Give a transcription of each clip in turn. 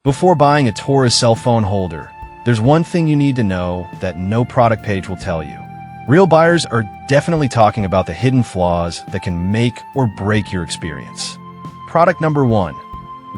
Before buying a Torras cell phone holder, there's one thing you need to know that no product page will tell you. Real buyers are definitely talking about the hidden flaws that can make or break your experience. Product number 1.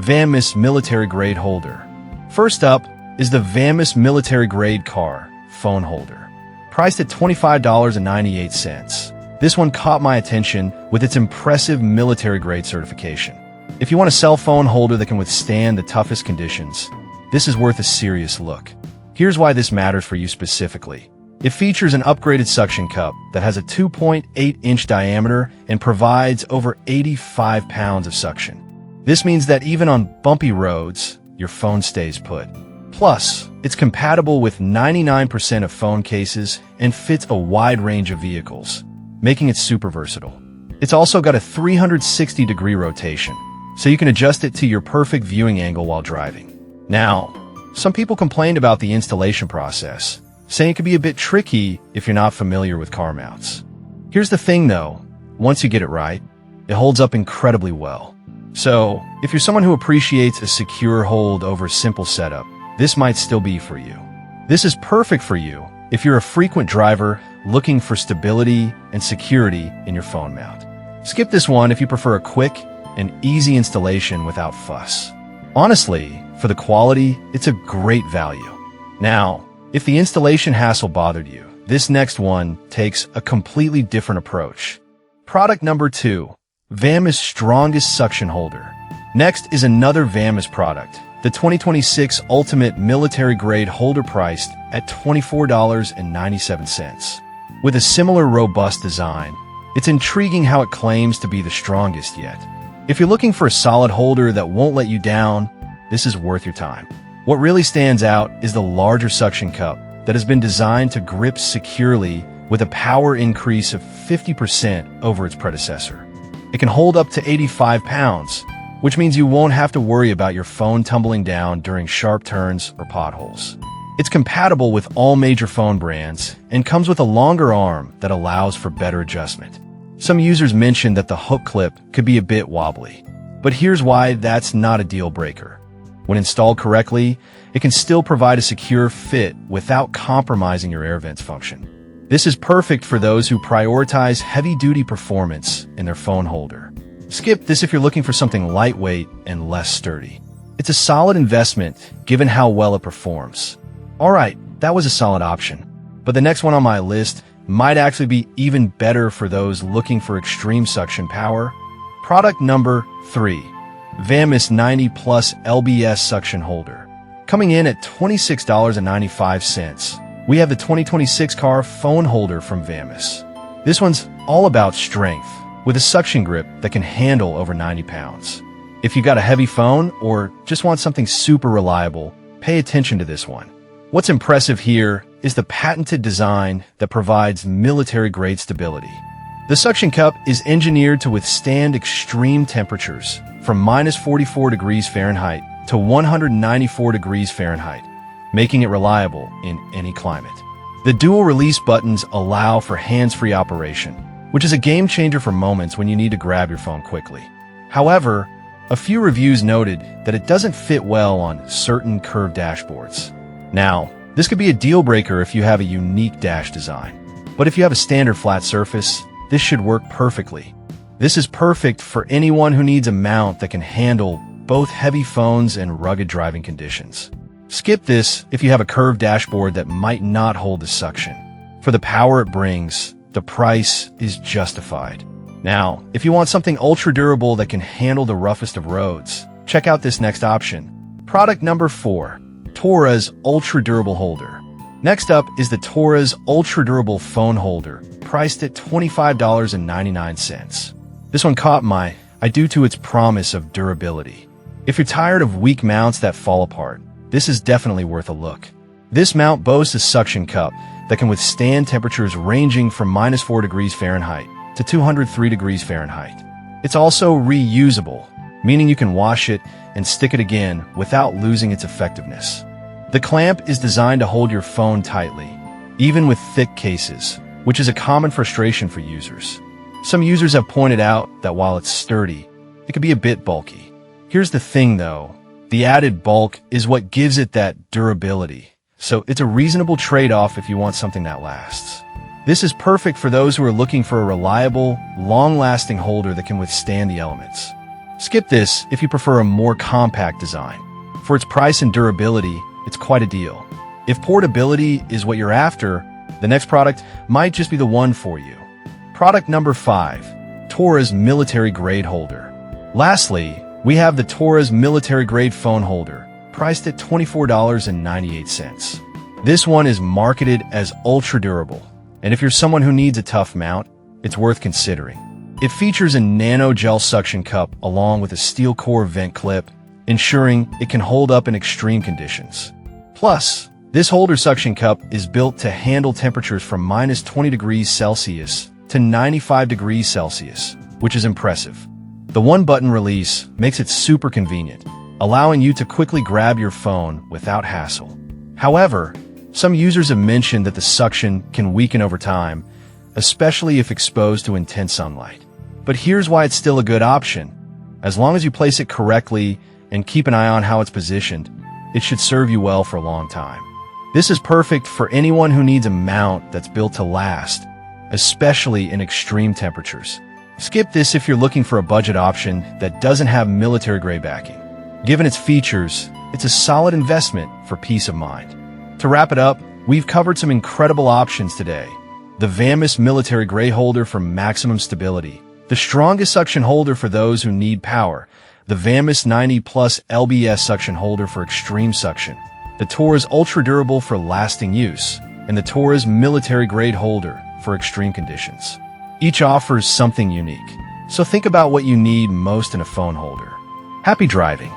VAMIS Military Grade Holder. First up is the VAMIS Military Grade Car Phone Holder. Priced at $25.98. This one caught my attention with its impressive military grade certification. If you want a cell phone holder that can withstand the toughest conditions, this is worth a serious look. Here's why this matters for you specifically. It features an upgraded suction cup that has a 2.8-inch diameter and provides over 85 pounds of suction. This means that even on bumpy roads, your phone stays put. Plus, it's compatible with 99% of phone cases and fits a wide range of vehicles, making it super versatile. It's also got a 360-degree rotation, so you can adjust it to your perfect viewing angle while driving. Now, some people complained about the installation process, saying it can be a bit tricky if you're not familiar with car mounts. Here's the thing though, once you get it right, it holds up incredibly well. So, if you're someone who appreciates a secure hold over a simple setup, this might still be for you. This is perfect for you if you're a frequent driver looking for stability and security in your phone mount. Skip this one if you prefer a quick and easy installation without fuss. Honestly, for the quality, it's a great value. Now, if the installation hassle bothered you, this next one takes a completely different approach. Product number 2, VAMIS Strongest Suction Holder. Next is another VAMIS product, the 2026 Ultimate Military Grade Holder priced at $24.97. With a similar robust design, it's intriguing how it claims to be the strongest yet. If you're looking for a solid holder that won't let you down, this is worth your time. What really stands out is the larger suction cup that has been designed to grip securely with a power increase of 50% over its predecessor. It can hold up to 85 pounds, which means you won't have to worry about your phone tumbling down during sharp turns or potholes. It's compatible with all major phone brands and comes with a longer arm that allows for better adjustment. Some users mentioned that the hook clip could be a bit wobbly, but here's why that's not a deal breaker. When installed correctly, it can still provide a secure fit without compromising your air vents function. This is perfect for those who prioritize heavy-duty performance in their phone holder. Skip this if you're looking for something lightweight and less sturdy. It's a solid investment given how well it performs. Alright, that was a solid option. But the next one on my list might actually be even better for those looking for extreme suction power. Product number 3. VAMIS 90 Plus LBS Suction Holder. Coming in at $26.95, we have the 2026 car phone holder from VAMIS. This one's all about strength, with a suction grip that can handle over 90 pounds. If you got a heavy phone or just want something super reliable, pay attention to this one. What's impressive here is the patented design that provides military-grade stability. The suction cup is engineered to withstand extreme temperatures, from minus 44 degrees Fahrenheit to 194 degrees Fahrenheit, making it reliable in any climate. The dual release buttons allow for hands-free operation, which is a game changer for moments when you need to grab your phone quickly. However, a few reviews noted that it doesn't fit well on certain curved dashboards. Now, this could be a deal breaker if you have a unique dash design, but if you have a standard flat surface, this should work perfectly. This is perfect for anyone who needs a mount that can handle both heavy phones and rugged driving conditions. Skip this if you have a curved dashboard that might not hold the suction. For the power it brings, the price is justified. Now, if you want something ultra durable that can handle the roughest of roads, check out this next option. Product number 4, Torras Ultra Durable Holder. Next up is the Torras Ultra Durable Phone Holder, priced at $25.99. This one caught my eye due to its promise of durability. If you're tired of weak mounts that fall apart, this is definitely worth a look. This mount boasts a suction cup that can withstand temperatures ranging from minus 4 degrees Fahrenheit to 203 degrees Fahrenheit. It's also reusable, meaning you can wash it and stick it again without losing its effectiveness. The clamp is designed to hold your phone tightly, even with thick cases, which is a common frustration for users. Some users have pointed out that while it's sturdy, it can be a bit bulky. Here's the thing though, The added bulk is what gives it that durability. So it's a reasonable trade-off if you want something that lasts. This is perfect for those who are looking for a reliable, long-lasting holder that can withstand the elements. Skip this if you prefer a more compact design. For its price and durability, it's quite a deal. If portability is what you're after, the next product might just be the one for you. Product number 5, Torras Military Grade Holder. Lastly, we have the Torras Military Grade Phone Holder, priced at $24.98. This one is marketed as ultra durable, and if you're someone who needs a tough mount, it's worth considering. It features a nano gel suction cup along with a steel core vent clip, ensuring it can hold up in extreme conditions. Plus, this holder suction cup is built to handle temperatures from minus 20 degrees Celsius to 95 degrees Celsius, which is impressive. The one-button release makes it super convenient, allowing you to quickly grab your phone without hassle. However, some users have mentioned that the suction can weaken over time, especially if exposed to intense sunlight. But here's why it's still a good option. As long as you place it correctly and keep an eye on how it's positioned, it should serve you well for a long time. This is perfect for anyone who needs a mount that's built to last, especially in extreme temperatures. Skip this if you're looking for a budget option that doesn't have military-grade backing. Given its features, it's a solid investment for peace of mind. To wrap it up, we've covered some incredible options today. The VAMIS Military Grade Holder for maximum stability, the strongest suction holder for those who need power, the VAMIS 90 Plus LBS suction holder for extreme suction, the Torras Ultra Durable for lasting use, and the Torras Military Grade Holder for extreme conditions. Each offers something unique, so think about what you need most in a phone holder. Happy driving!